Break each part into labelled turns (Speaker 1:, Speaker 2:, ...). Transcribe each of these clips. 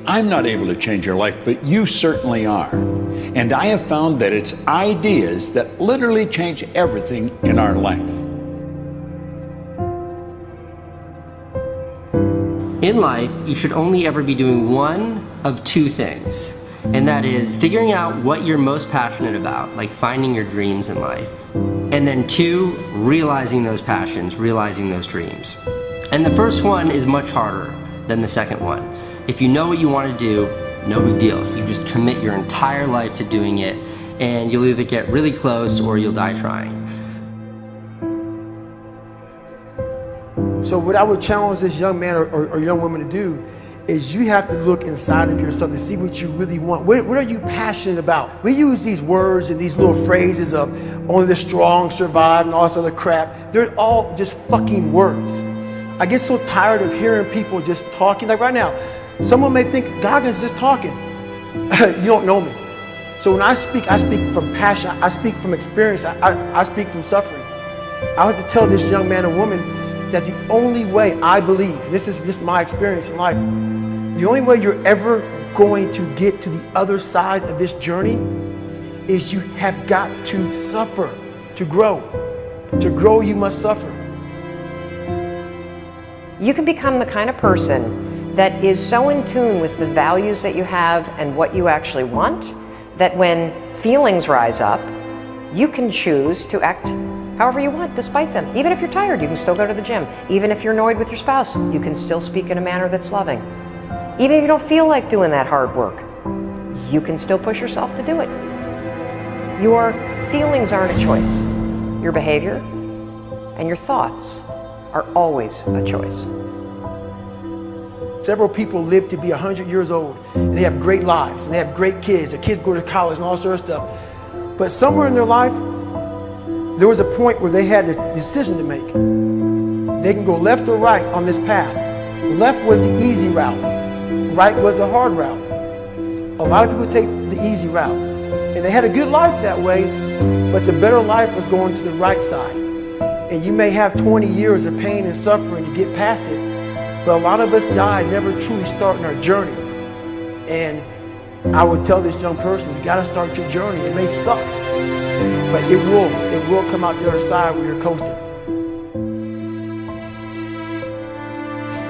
Speaker 1: I'm not able to change your life, but you certainly are. And I have found that it's ideas that literally change everything in our life.
Speaker 2: In life, you should only ever be doing one of two things, and that is figuring out what you're most passionate about, like finding your dreams in life. And then two, realizing those passions, realizing those dreams. And the first one is much harder than the second one. If you know what you want to do, no big deal. You just commit your entire life to doing it, and you'll either get really close or you'll die trying.
Speaker 3: So what I would challenge this young man or young woman to do is you have to look inside of yourself to see what you really want. What are you passionate about? We use these words and these little phrases of only the strong survive and all this other crap. They're all just fucking words. I get so tired of hearing people just talking. Like right now, someone may think Goggins is just talking. You don't know me. So when I speak from passion. I speak from experience. I speak from suffering. I have to tell this young man or woman that the only way I believe, this is just my experience in life, the only way you're ever going to get to the other side of this journey is you have got to suffer to grow. To grow, you must suffer.
Speaker 4: You can become the kind of person that is so in tune with the values that you have and what you actually want, that when feelings rise up, you can choose to act however you want despite them. Even if you're tired, you can still go to the gym. Even if you're annoyed with your spouse, you can still speak in a manner that's loving. Even if you don't feel like doing that hard work, you can still push yourself to do it. Your feelings aren't a choice. Your behavior and your thoughts are always a choice.
Speaker 3: Several people live to be 100 years old, and they have great lives, and they have great kids. Their kids go to college and all sorts of stuff. But somewhere in their life, there was a point where they had a decision to make. They can go left or right on this path. Left was the easy route. Right was the hard route. A lot of people take the easy route. And they had a good life that way, but the better life was going to the right side. And you may have 20 years of pain and suffering to get past it, but a lot of us die never truly starting our journey. And I would tell this young person, you gotta start your journey. It may suck, but it will come out the other side where you're coasting.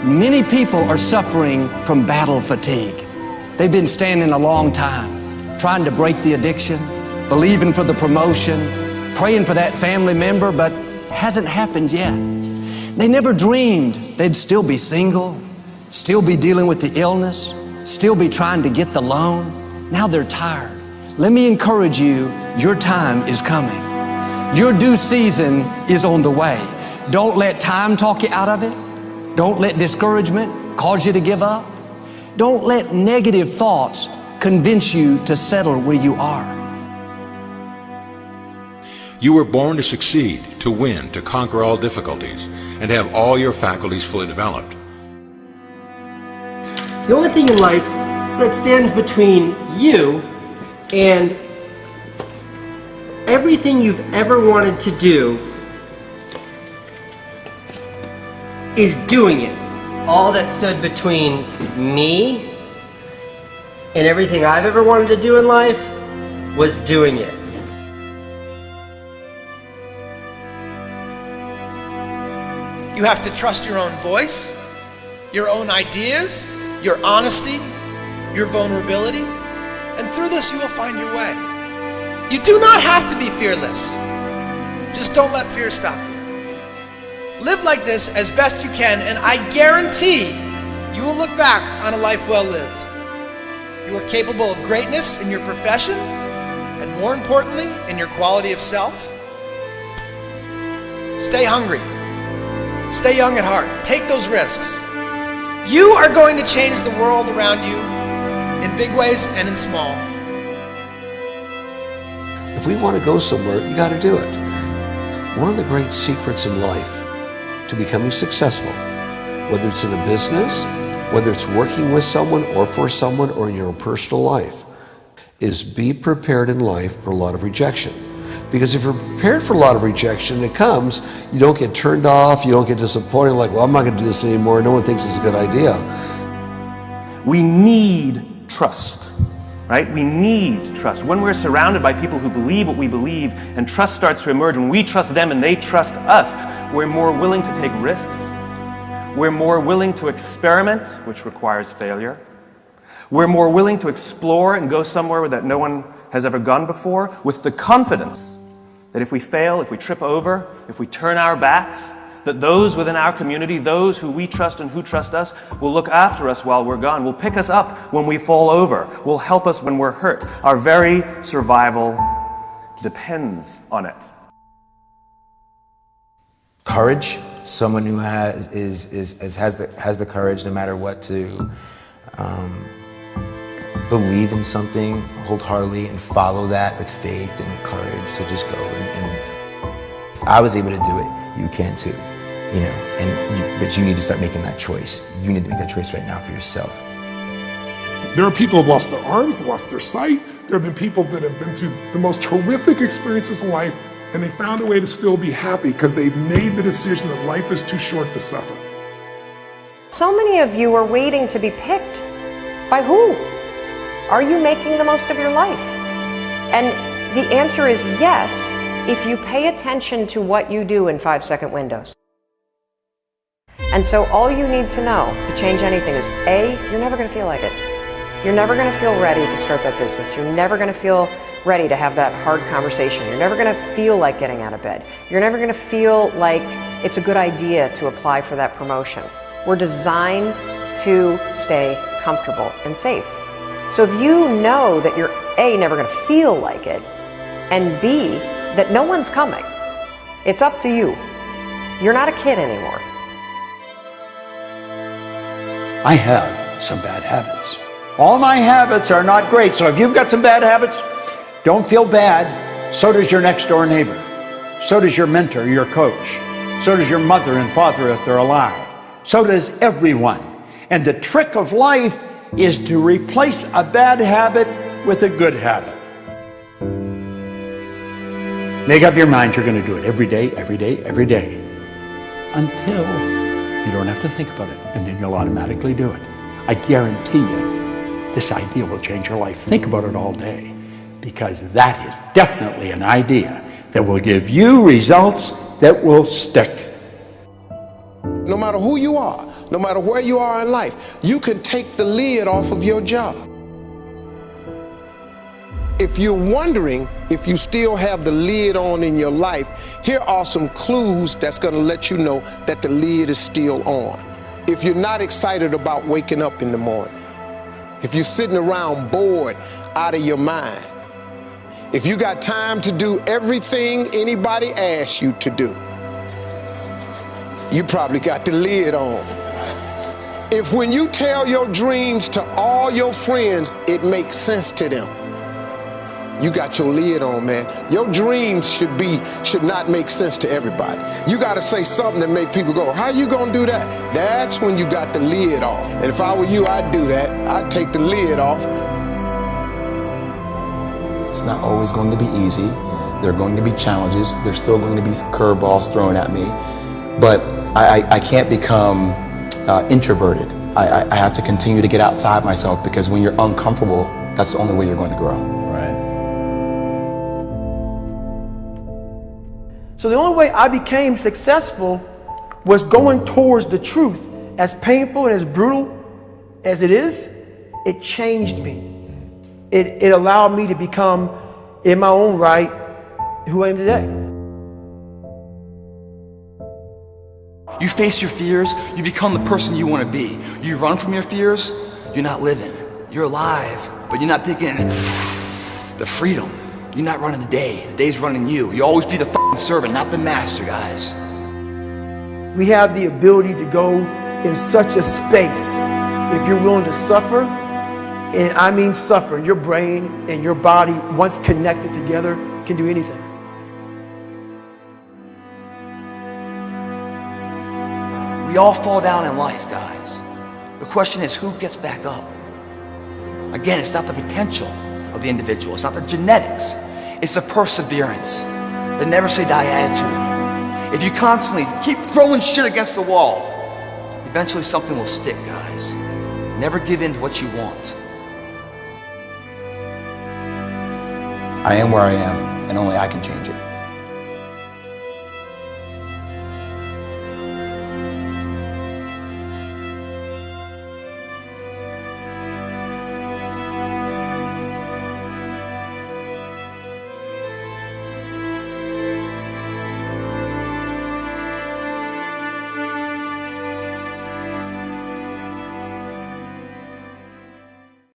Speaker 5: Many people are suffering from battle fatigue. They've been standing a long time, trying to break the addiction, believing for the promotion, praying for that family member, but hasn't happened yet. They never dreamed they'd still be single, still be dealing with the illness, still be trying to get the loan. Now they're tired. Let me encourage you, your time is coming. Your due season is on the way. Don't let time talk you out of it. Don't let discouragement cause you to give up. Don't let negative thoughts convince you to settle where you are.
Speaker 6: You were born to succeed, to win, to conquer all difficulties, and to have all your faculties fully developed.
Speaker 2: The only thing in life that stands between you and everything you've ever wanted to do is doing it. All that stood between me and everything I've ever wanted to do in life was doing it.
Speaker 7: You have to trust your own voice, your own ideas, your honesty, your vulnerability, and through this you will find your way. You do not have to be fearless. Just don't let fear stop you. Live like this as best you can, and I guarantee you will look back on a life well lived. You are capable of greatness in your profession, and more importantly, in your quality of self. Stay hungry. Stay young at heart. Take those risks. You are going to change the world around you in big ways and in small.
Speaker 8: If we want to go somewhere, you got to do it. One of the great secrets in life to becoming successful, whether it's in a business, whether it's working with someone or for someone or in your own personal life, is be prepared in life for a lot of rejection. Because if you're prepared for a lot of rejection, it comes, you don't get turned off, you don't get disappointed, like, well, I'm not going to do this anymore, no one thinks it's a good idea.
Speaker 9: We need trust, right? We need trust. When we're surrounded by people who believe what we believe and trust starts to emerge, when we trust them and they trust us, we're more willing to take risks. We're more willing to experiment, which requires failure. We're more willing to explore and go somewhere that no one has ever gone before, with the confidence that if we fail, if we trip over, if we turn our backs, that those within our community, those who we trust and who trust us, will look after us while we're gone, will pick us up when we fall over, will help us when we're hurt. Our very survival depends on it.
Speaker 10: Courage, someone who has the courage no matter what to believe in something wholeheartedly and follow that with faith and courage to just go. And if I was able to do it, you can too. You know, but you need to start making that choice. You need to make that choice right now for yourself.
Speaker 11: There are people who have lost their arms, lost their sight. There have been people that have been through the most horrific experiences in life, and they found a way to still be happy because they've made the decision that life is too short to suffer.
Speaker 4: So many of you are waiting to be picked. By who? Are you making the most of your life? And the answer is yes, if you pay attention to what you do in 5-second windows. And so all you need to know to change anything is A, you're never going to feel like it. You're never going to feel ready to start that business. You're never going to feel ready to have that hard conversation. You're never going to feel like getting out of bed. You're never going to feel like it's a good idea to apply for that promotion. We're designed to stay comfortable and safe. So if you know that you're A, never going to feel like it, and B, that no one's coming, it's up to you. You're not a kid anymore.
Speaker 1: I have some bad habits. All my habits are not great, so if you've got some bad habits, don't feel bad. So does your next door neighbor. So does your mentor, your coach. So does your mother and father if they're alive. So does everyone. And the trick of life is to replace a bad habit with a good habit. Make up your mind you're going to do it every day, every day, every day, until you don't have to think about it, and then you'll automatically do it. I guarantee you, this idea will change your life. Think about it all day, because that is definitely an idea that will give you results that will stick.
Speaker 12: No matter who you are, no matter where you are in life, you can take the lid off of your job. If you're wondering if you still have the lid on in your life, here are some clues that's going to let you know that the lid is still on. If you're not excited about waking up in the morning, if you're sitting around bored out of your mind, if you got time to do everything anybody asks you to do, you probably got the lid on. If when you tell your dreams to all your friends, it makes sense to them, you got your lid on, man. Your dreams should not make sense to everybody. You got to say something that make people go, how you gonna do that? That's when you got the lid off. And if I were you, I'd do that. I'd take the lid off.
Speaker 10: It's not always going to be easy. There are going to be challenges. There's still going to be curveballs thrown at me. But I can't become introverted. I have to continue to get outside myself, because when you're uncomfortable, that's the only way you're going to grow.
Speaker 3: Right. So the only way I became successful was going towards the truth. As painful and as brutal as it is, it changed me. It allowed me to become, in my own right, who I am today.
Speaker 13: You face your fears, you become the person you want to be. You run from your fears, you're not living. You're alive, but you're not taking the freedom. You're not running the day. The day's running you. You always be the fucking servant, not the master, guys.
Speaker 3: We have the ability to go in such a space if you're willing to suffer, and I mean suffer. Your brain and your body, once connected together, can do anything.
Speaker 13: We all fall down in life, guys. The question is, who gets back up? Again, it's not the potential of the individual. It's not the genetics. It's the perseverance, the never say die attitude. If you constantly keep throwing shit against the wall, eventually something will stick, guys. Never give in to what you want.
Speaker 10: I am where I am, and only I can change it.